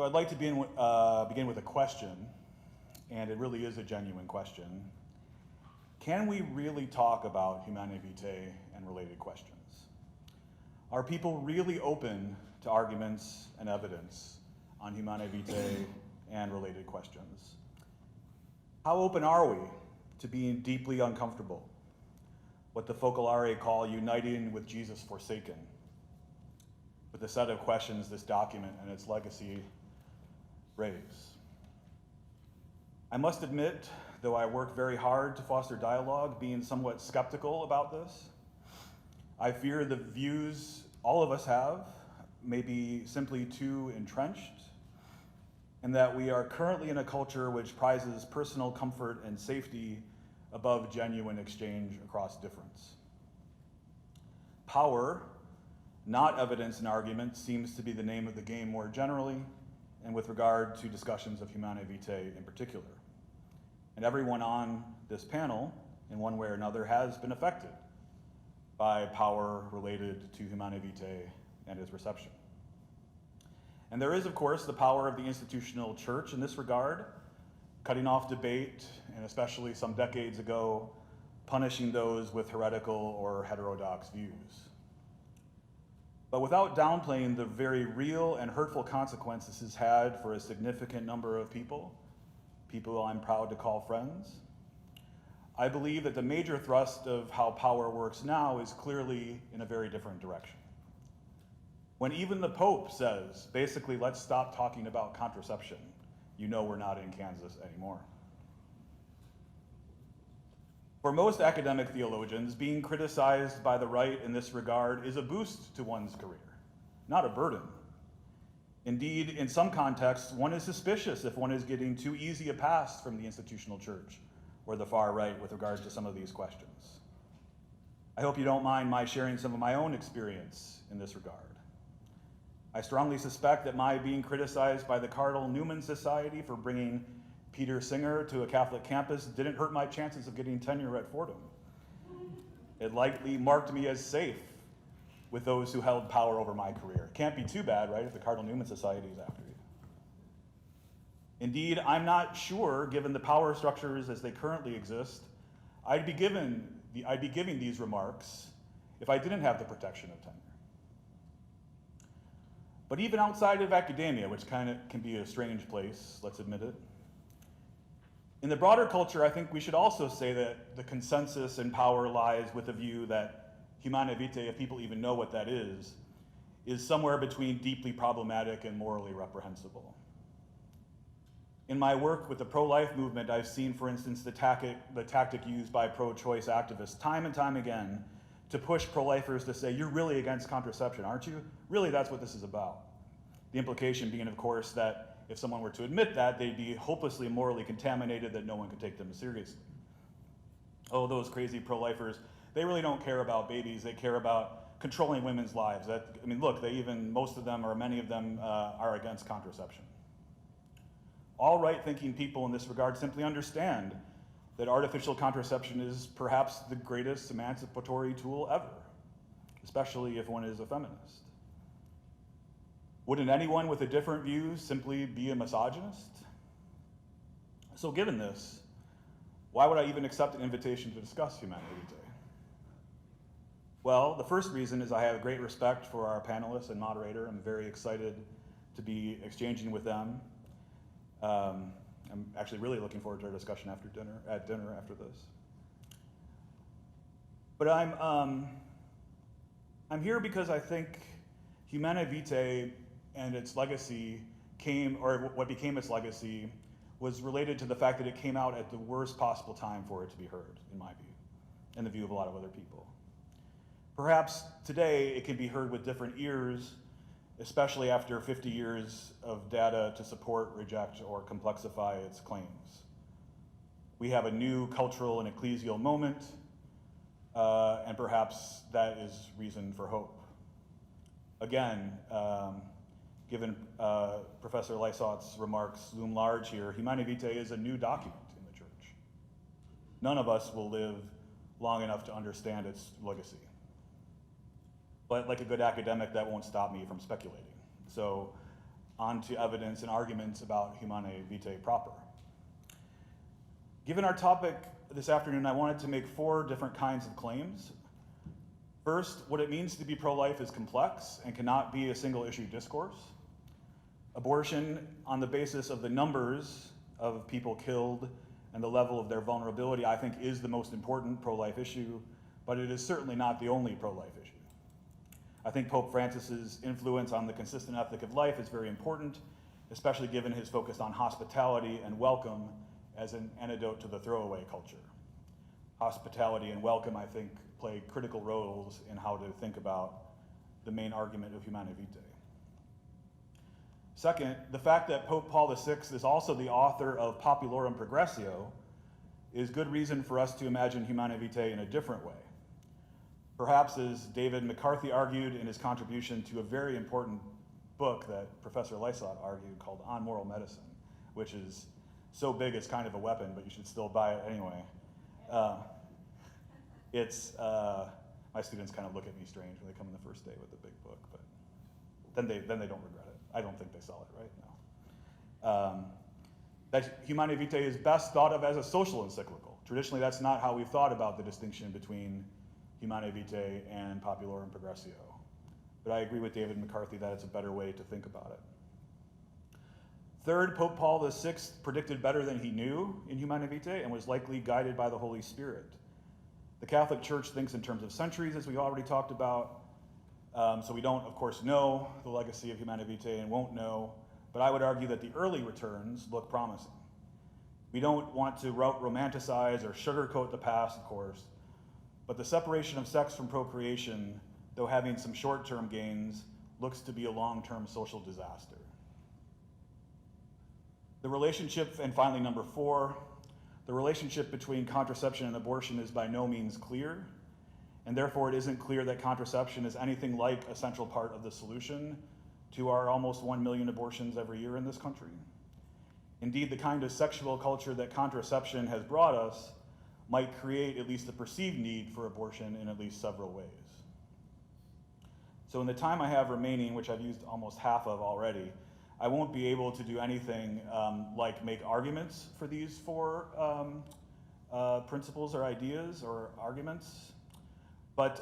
So I'd like to begin with a question, and it really is a genuine question. Can we really talk about Humanae Vitae and related questions? Are people really open to arguments and evidence on Humanae Vitae and related questions? How open are we to being deeply uncomfortable, what the Focolare call uniting with Jesus forsaken, with the set of questions this document and its legacy raise? I must admit, though I work very hard to foster dialogue, being somewhat skeptical about this. I fear the views all of us have may be simply too entrenched, and that we are currently in a culture which prizes personal comfort and safety above genuine exchange across difference. Power, not evidence and argument, seems to be the name of the game more generally, and with regard to discussions of Humanae Vitae in particular. And everyone on this panel, in one way or another, has been affected by power related to Humanae Vitae and its reception. And there is, of course, the power of the institutional church in this regard, cutting off debate, and especially some decades ago, punishing those with heretical or heterodox views. But without downplaying the very real and hurtful consequences this has had for a significant number of people I'm proud to call friends, I believe that the major thrust of how power works now is clearly in a very different direction. When even the Pope says, basically, let's stop talking about contraception, you know we're not in Kansas anymore. For most academic theologians, being criticized by the right in this regard is a boost to one's career, not a burden. Indeed, in some contexts, one is suspicious if one is getting too easy a pass from the institutional church or the far right with regards to some of these questions. I hope you don't mind my sharing some of my own experience in this regard. I strongly suspect that my being criticized by the Cardinal Newman Society for bringing Peter Singer to a Catholic campus didn't hurt my chances of getting tenure at Fordham. It likely marked me as safe with those who held power over my career. It can't be too bad, right, if the Cardinal Newman Society is after you. Indeed, I'm not sure, given the power structures as they currently exist, I'd be giving these remarks if I didn't have the protection of tenure. But even outside of academia, which kind of can be a strange place, let's admit it, in the broader culture, I think we should also say that the consensus in power lies with a view that Humanae Vitae, if people even know what that is somewhere between deeply problematic and morally reprehensible. In my work with the pro-life movement, I've seen, for instance, the tactic used by pro-choice activists time and time again to push pro-lifers to say, you're really against contraception, aren't you? Really, that's what this is about. The implication being, of course, that if someone were to admit that, they'd be hopelessly morally contaminated, that no one could take them seriously. Oh, those crazy pro-lifers, they really don't care about babies, they care about controlling women's lives. Look, most of them, or many of them, are against contraception. All right-thinking people in this regard simply understand that artificial contraception is perhaps the greatest emancipatory tool ever, especially if one is a feminist. Wouldn't anyone with a different view simply be a misogynist? So given this, why would I even accept an invitation to discuss Humanae Vitae? Well, the first reason is I have great respect for our panelists and moderator. I'm very excited to be exchanging with them. I'm actually really looking forward to our discussion at dinner after this. But I'm here because I think Humanae Vitae and its legacy what became its legacy was related to the fact that it came out at the worst possible time for it to be heard, in my view, and the view of a lot of other people. Perhaps today it can be heard with different ears, especially after 50 years of data to support, reject, or complexify its claims. We have a new cultural and ecclesial moment, and perhaps that is reason for hope. Again, given Professor Lysott's remarks loom large here, Humanae Vitae is a new document in the church. None of us will live long enough to understand its legacy. But like a good academic, that won't stop me from speculating. So onto evidence and arguments about Humanae Vitae proper. Given our topic this afternoon, I wanted to make 4 different kinds of claims. First, what it means to be pro-life is complex and cannot be a single issue discourse. Abortion, on the basis of the numbers of people killed and the level of their vulnerability, I think is the most important pro-life issue, but it is certainly not the only pro-life issue. I think Pope Francis's influence on the consistent ethic of life is very important, especially given his focus on hospitality and welcome as an antidote to the throwaway culture. Hospitality and welcome, I think, play critical roles in how to think about the main argument of Humanae Vitae. Second, the fact that Pope Paul VI is also the author of Populorum Progressio is good reason for us to imagine Humanae Vitae in a different way. Perhaps, as David McCarthy argued in his contribution to a very important book that Professor Lysott argued called On Moral Medicine, which is so big it's kind of a weapon, but you should still buy it anyway. My students kind of look at me strange when they come in the first day with a big book, but then they don't regret it. I don't think they saw it, right? No. That Humanae Vitae is best thought of as a social encyclical. Traditionally, that's not how we've thought about the distinction between Humanae Vitae and Populorum Progressio. But I agree with David McCarthy that it's a better way to think about it. Third, Pope Paul VI predicted better than he knew in Humanae Vitae and was likely guided by the Holy Spirit. The Catholic Church thinks in terms of centuries, as we already talked about, so we don't, of course, know the legacy of Humanae Vitae and won't know, but I would argue that the early returns look promising. We don't want to romanticize or sugarcoat the past, of course, but the separation of sex from procreation, though having some short-term gains, looks to be a long-term social disaster. The relationship, and finally number 4, the relationship between contraception and abortion is by no means clear, and therefore it isn't clear that contraception is anything like a central part of the solution to our almost 1 million abortions every year in this country. Indeed, the kind of sexual culture that contraception has brought us might create at least a perceived need for abortion in at least several ways. So in the time I have remaining, which I've used almost half of already, I won't be able to do anything like make arguments for these 4 principles or ideas or arguments, but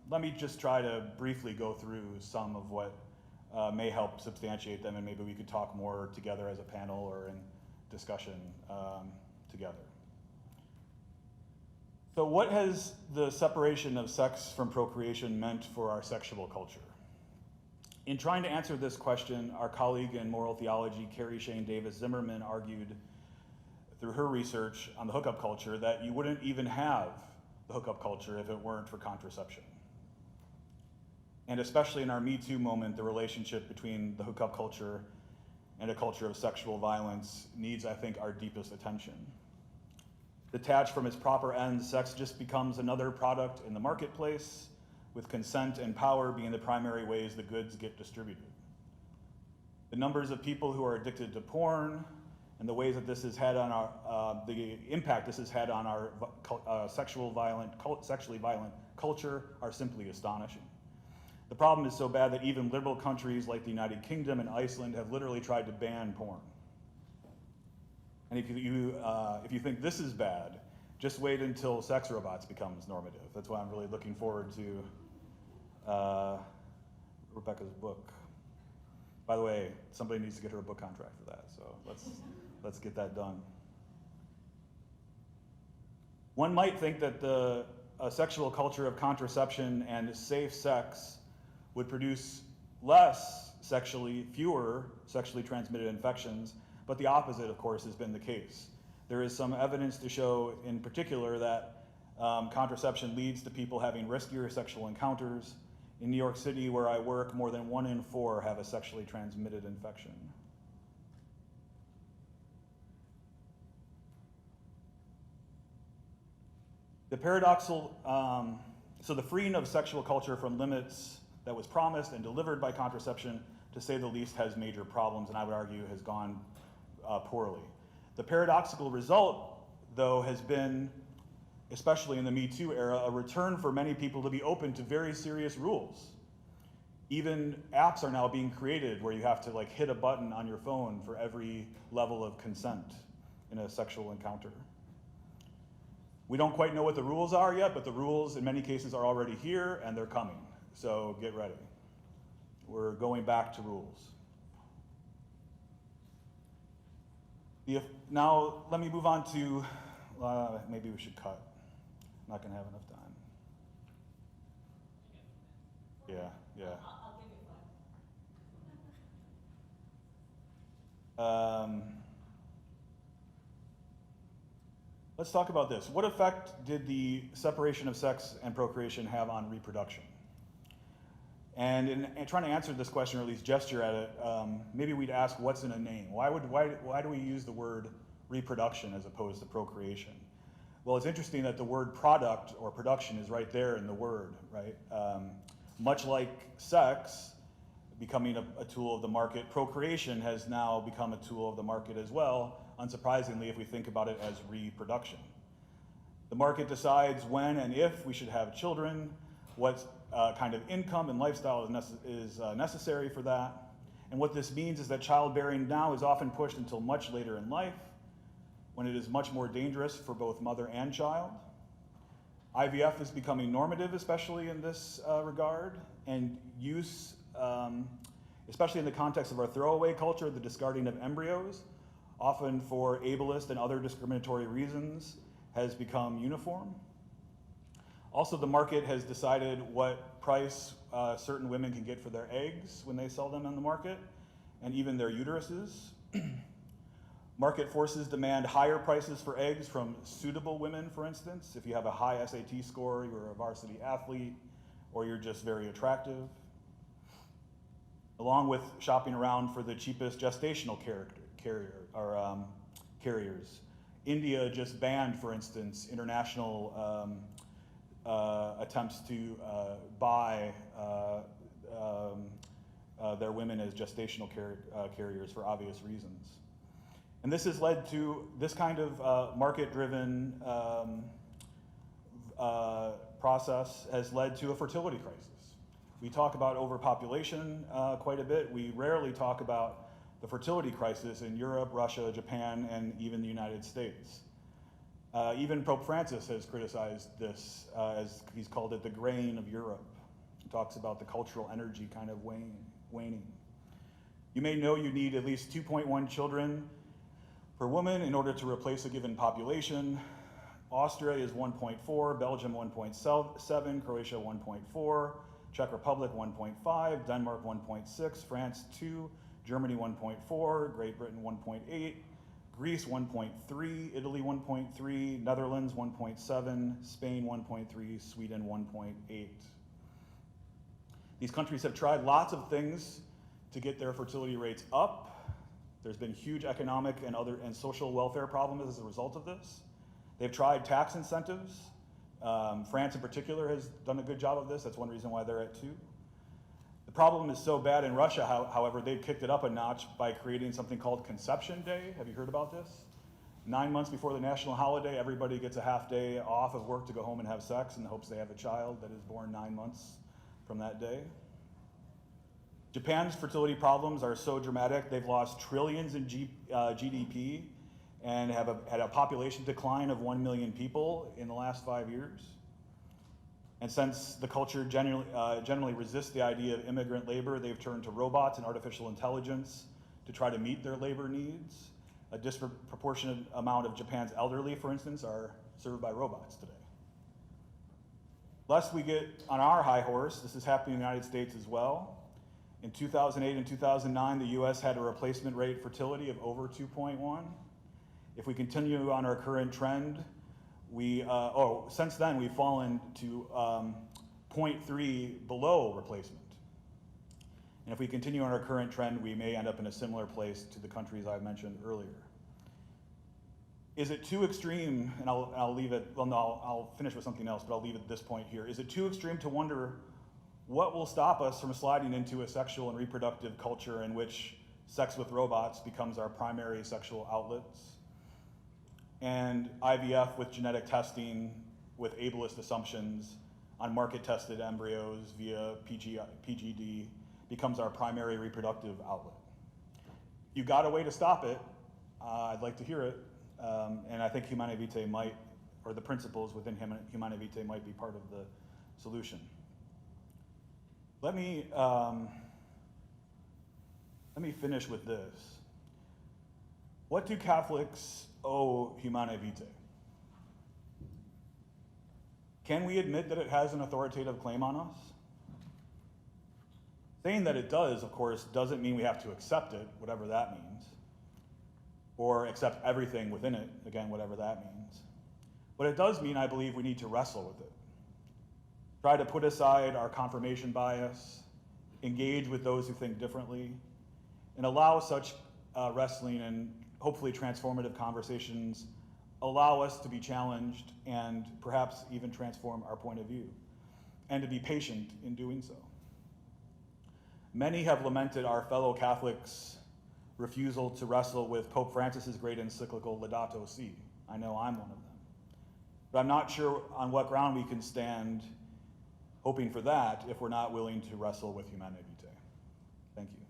let me just try to briefly go through some of what may help substantiate them, and maybe we could talk more together as a panel or in discussion together. So what has the separation of sex from procreation meant for our sexual culture? In trying to answer this question, our colleague in moral theology, Carrie Shane Davis Zimmerman, argued through her research on the hookup culture that you wouldn't even have the hookup culture if it weren't for contraception. And especially in our Me Too moment, the relationship between the hookup culture and a culture of sexual violence needs, I think, our deepest attention. Detached from its proper ends, sex just becomes another product in the marketplace, with consent and power being the primary ways the goods get distributed. The numbers of people who are addicted to porn and the ways that this has had on our, the impact this has had on our sexually violent culture are simply astonishing. The problem is so bad that even liberal countries like the United Kingdom and Iceland have literally tried to ban porn. And if you think this is bad, just wait until sex robots becomes normative. That's why I'm really looking forward to Rebecca's book. By the way, somebody needs to get her a book contract for that, so let's get that done. One might think that a sexual culture of contraception and safe sex would produce fewer sexually transmitted infections, but the opposite, of course, has been the case. There is some evidence to show, in particular, that contraception leads to people having riskier sexual encounters. In New York City, where I work, more than 1 in 4 have a sexually transmitted infection. The paradoxical, so the freeing of sexual culture from limits that was promised and delivered by contraception, to say the least, has major problems, and I would argue has gone poorly. The paradoxical result, though, has been, especially in the Me Too era, a return for many people to be open to very serious rules. Even apps are now being created where you have to like hit a button on your phone for every level of consent in a sexual encounter. We don't quite know what the rules are yet, but the rules in many cases are already here and they're coming. So get ready. We're going back to rules. Now let me move on to, maybe we should cut. I'm not gonna have enough time. Yeah. I'll give you 5. Let's talk about this. What effect did the separation of sex and procreation have on reproduction? And in trying to answer this question, or at least gesture at it, maybe we'd ask what's in a name? Why do we use the word reproduction as opposed to procreation? Well, it's interesting that the word product or production is right there in the word, right? Much like sex becoming a tool of the market, procreation has now become a tool of the market as well, unsurprisingly if we think about it as reproduction. The market decides when and if we should have children, what kind of income and lifestyle is necessary for that. And what this means is that childbearing now is often pushed until much later in life, when it is much more dangerous for both mother and child. IVF is becoming normative, especially in this regard, and use, especially in the context of our throwaway culture, the discarding of embryos, often for ableist and other discriminatory reasons, has become uniform. Also, the market has decided what price certain women can get for their eggs when they sell them on the market, and even their uteruses. Market forces demand higher prices for eggs from suitable women, for instance. If you have a high SAT score, you're a varsity athlete, or you're just very attractive. Along with shopping around for the cheapest gestational carriers. India just banned, for instance, international attempts to buy their women as gestational carriers for obvious reasons. And this has led to, this kind of market-driven process has led to a fertility crisis. We talk about overpopulation quite a bit. We rarely talk about the fertility crisis in Europe, Russia, Japan, and even the United States. Even Pope Francis has criticized this, as he's called it, the graying of Europe. He talks about the cultural energy kind of waning. You may know you need at least 2.1 children per woman in order to replace a given population. Austria is 1.4, Belgium 1.7, Croatia 1.4, Czech Republic 1.5, Denmark 1.6, France 2, Germany 1.4, Great Britain 1.8, Greece 1.3, Italy 1.3, Netherlands 1.7, Spain 1.3, Sweden 1.8. These countries have tried lots of things to get their fertility rates up. There's been huge economic and social welfare problems as a result of this. They've tried tax incentives. France in particular has done a good job of this. That's one reason why they're at 2. The problem is so bad in Russia, however, they've kicked it up a notch by creating something called Conception Day. Have you heard about this? 9 months before the national holiday, everybody gets a half day off of work to go home and have sex in the hopes they have a child that is born 9 months from that day. Japan's fertility problems are so dramatic, they've lost trillions in GDP and have had a population decline of 1 million people in the last 5 years. And since the culture generally resists the idea of immigrant labor, they've turned to robots and artificial intelligence to try to meet their labor needs. A disproportionate amount of Japan's elderly, for instance, are served by robots today. Lest we get on our high horse, this is happening in the United States as well. In 2008 and 2009, the US had a replacement rate fertility of over 2.1. If we continue on our current trend, since then we've fallen to 0.3 below replacement. And if we continue on our current trend, we may end up in a similar place to the countries I mentioned earlier. Is it too extreme, and I'll leave it, well no, I'll finish with something else, but I'll leave it at this point here. Is it too extreme to wonder what will stop us from sliding into a sexual and reproductive culture in which sex with robots becomes our primary sexual outlets? And IVF with genetic testing, with ableist assumptions on market-tested embryos via PGD, becomes our primary reproductive outlet. You got a way to stop it, I'd like to hear it, and I think Humanae Vitae might, or the principles within Humanae Vitae might be part of the solution. Let me finish with this. What do Catholics owe Humanae Vitae? Can we admit that it has an authoritative claim on us? Saying that it does, of course, doesn't mean we have to accept it, whatever that means, or accept everything within it, again, whatever that means. But it does mean, I believe, we need to wrestle with it. Try to put aside our confirmation bias, engage with those who think differently, and allow such wrestling and hopefully transformative conversations allow us to be challenged and perhaps even transform our point of view, and to be patient in doing so. Many have lamented our fellow Catholics' refusal to wrestle with Pope Francis's great encyclical Laudato Si. I know I'm one of them. But I'm not sure on what ground we can stand hoping for that if we're not willing to wrestle with Humanae Vitae. Thank you.